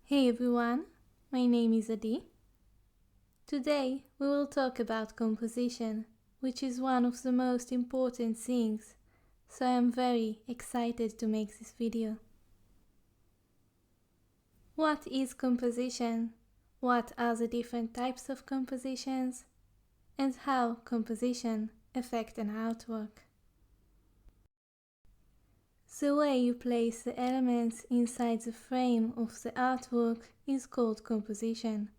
Hey everyone, my name is Adi. Today we will talk about composition, which is one of the most important things, so I am very excited to make this video. What is composition? What are the different types of compositions? And how composition affects an artwork? The way you place the elements inside the frame of the artwork is called composition.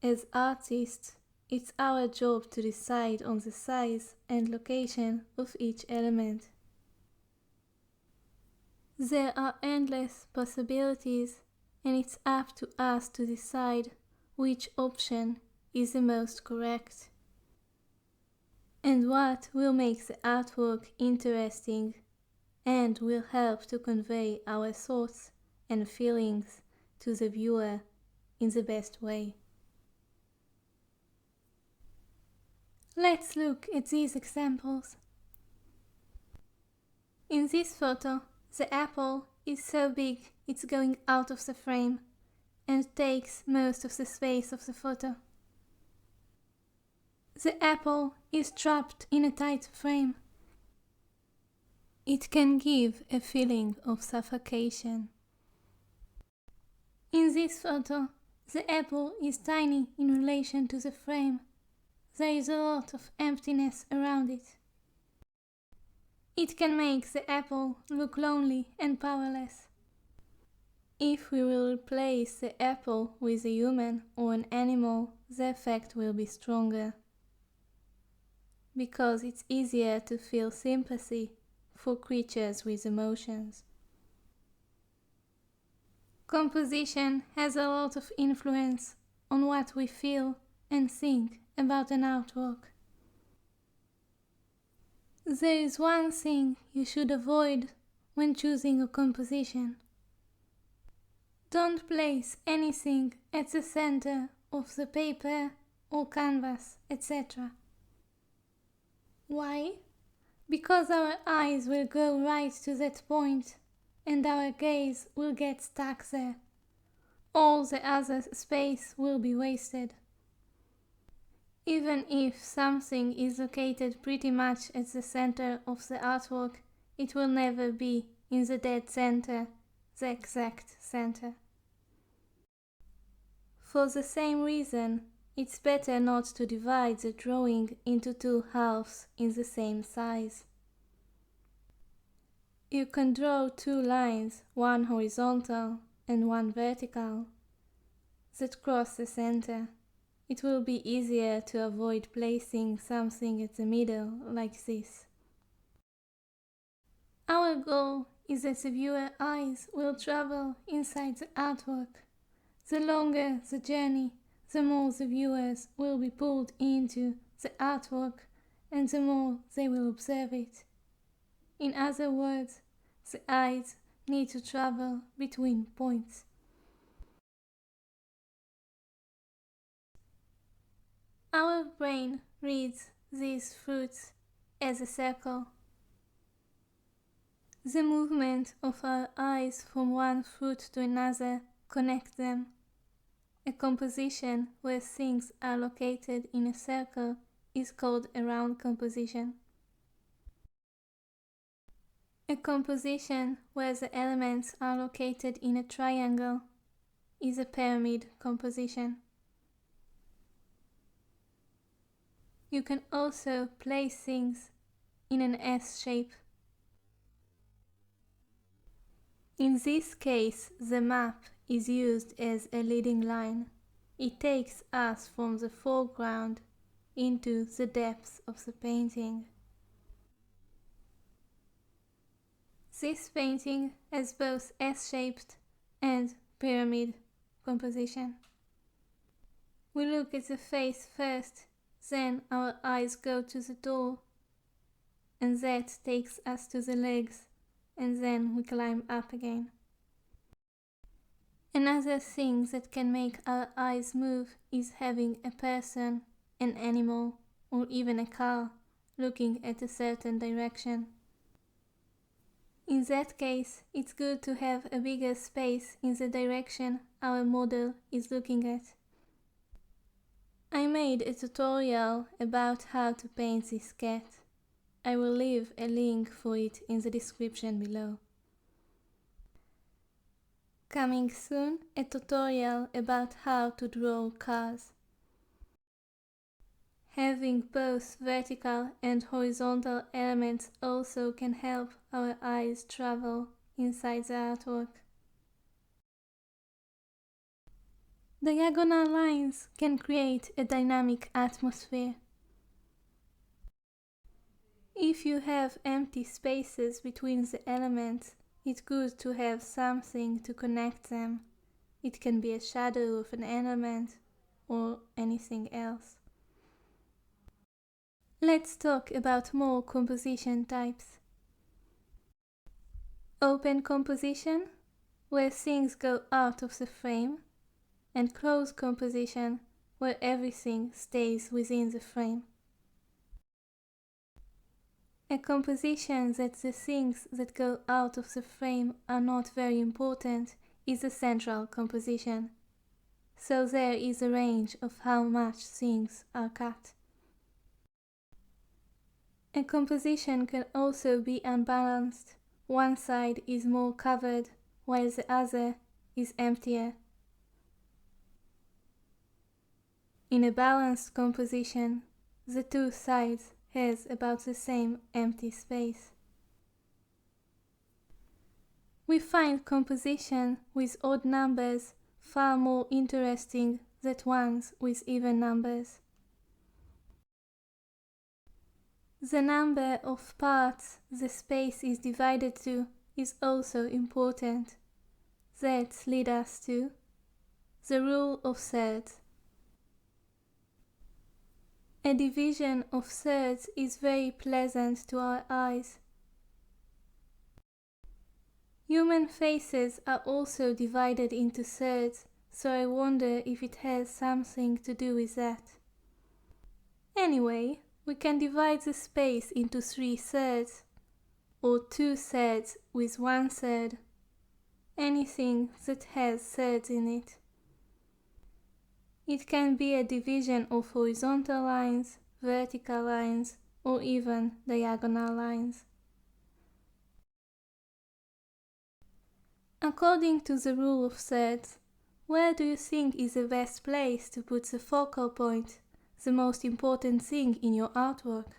As artists, it's our job to decide on the size and location of each element. There are endless possibilities, and it's up to us to decide which option is the most correct and what will make the artwork interesting and will help to convey our thoughts and feelings to the viewer in the best way. Let's look at these examples. In this photo, the apple is so big it's going out of the frame and takes most of the space of the photo. The apple is trapped in a tight frame. It can give a feeling of suffocation. In this photo, the apple is tiny in relation to the frame. There is a lot of emptiness around it. It can make the apple look lonely and powerless. If we will replace the apple with a human or an animal, the effect will be stronger, because it's easier to feel sympathy for creatures with emotions. Composition has a lot of influence on what we feel and think about an artwork. There is one thing you should avoid when choosing a composition. Don't place anything at the center of the paper or canvas, etc. Why? Because our eyes will go right to that point and our gaze will get stuck there. All the other space will be wasted. Even if something is located pretty much at the center of the artwork, it will never be in the dead center, the exact center. For the same reason, it's better not to divide the drawing into two halves in the same size. You can draw two lines, one horizontal and one vertical, that cross the center. It will be easier to avoid placing something at the middle like this. Our goal is that the viewer's eyes will travel inside the artwork. The longer the journey, the more the viewers will be pulled into the artwork and the more they will observe it. In other words, the eyes need to travel between points. Our brain reads these fruits as a circle. The movement of our eyes from one fruit to another connects them. A composition where things are located in a circle is called a round composition. A composition where the elements are located in a triangle is a pyramid composition. You can also place things in an S shape. In this case, the map is used as a leading line. It takes us from the foreground into the depths of the painting. This painting has both S-shaped and pyramid composition. We look at the face first, then our eyes go to the door, and that takes us to the legs, and then we climb up again. Another thing that can make our eyes move is having a person, an animal, or even a car looking at a certain direction. In that case, it's good to have a bigger space in the direction our model is looking at. I made a tutorial about how to paint this cat. I will leave a link for it in the description below. Coming soon, a tutorial about how to draw cars. Having both vertical and horizontal elements also can help our eyes travel inside the artwork. Diagonal lines can create a dynamic atmosphere. If you have empty spaces between the elements, it's good to have something to connect them. It can be a shadow of an element or anything else. Let's talk about more composition types. Open composition, where things go out of the frame, and closed composition, where everything stays within the frame. A composition that the things that go out of the frame are not very important is a central composition, so there is a range of how much things are cut. A composition can also be unbalanced. One side is more covered, while the other is emptier. In a balanced composition, the two sides has about the same empty space. We find composition with odd numbers far more interesting than ones with even numbers. The number of parts the space is divided to is also important. That leads us to the rule of thirds. A division of thirds is very pleasant to our eyes. Human faces are also divided into thirds, so I wonder if it has something to do with that. Anyway, we can divide the space into 3 thirds, or 2 thirds with 1 third, anything that has thirds in it. It can be a division of horizontal lines, vertical lines, or even diagonal lines. According to the rule of thirds, where do you think is the best place to put the focal point, the most important thing in your artwork?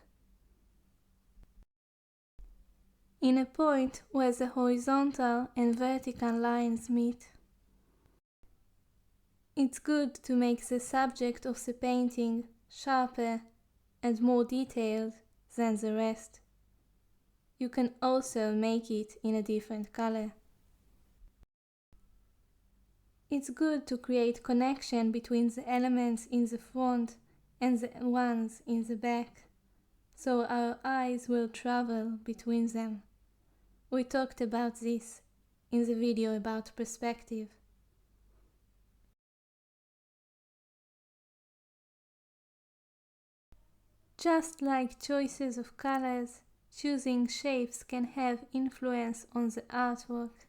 In a point where the horizontal and vertical lines meet. It's good to make the subject of the painting sharper and more detailed than the rest. You can also make it in a different color. It's good to create connection between the elements in the front and the ones in the back, so our eyes will travel between them. We talked about this in the video about perspective. Just like choices of colors, choosing shapes can have influence on the artwork.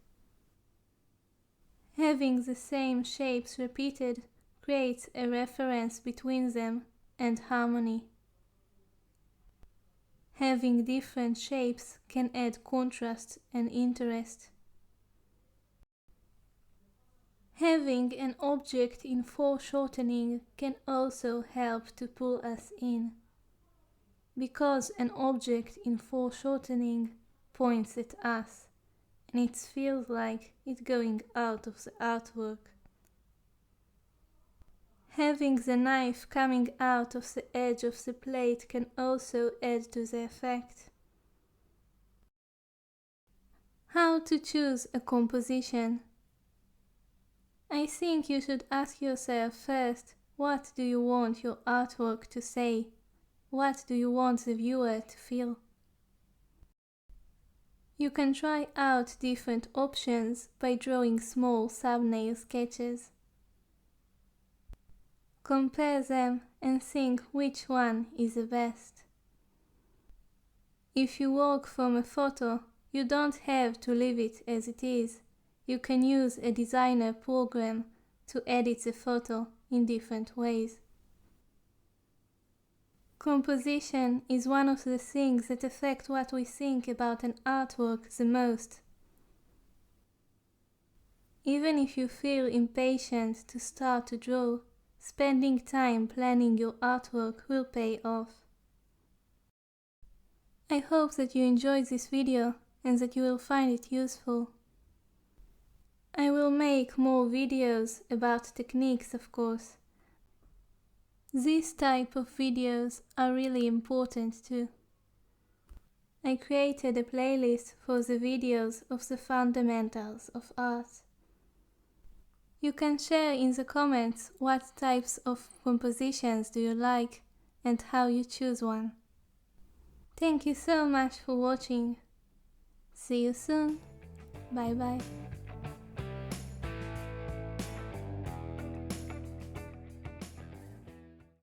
Having the same shapes repeated creates a reference between them and harmony. Having different shapes can add contrast and interest. Having an object in foreshortening can also help to pull us in. Because an object in foreshortening points at us, and it feels like it's going out of the artwork. Having the knife coming out of the edge of the plate can also add to the effect. How to choose a composition? I think you should ask yourself first, what do you want your artwork to say? What do you want the viewer to feel? You can try out different options by drawing small thumbnail sketches. Compare them and think which one is the best. If you work from a photo, You don't have to leave it as it is. You can use a designer program to edit the photo in different ways. Composition is one of the things that affect what we think about an artwork the most. Even if you feel impatient to start to draw, spending time planning your artwork will pay off. I hope that you enjoyed this video and that you will find it useful. I will make more videos about techniques, of course. These type of videos are really important too. I created a playlist for the videos of the fundamentals of art. You can share in the comments what types of compositions do you like and how you choose one. Thank you so much for watching. See you soon. Bye bye.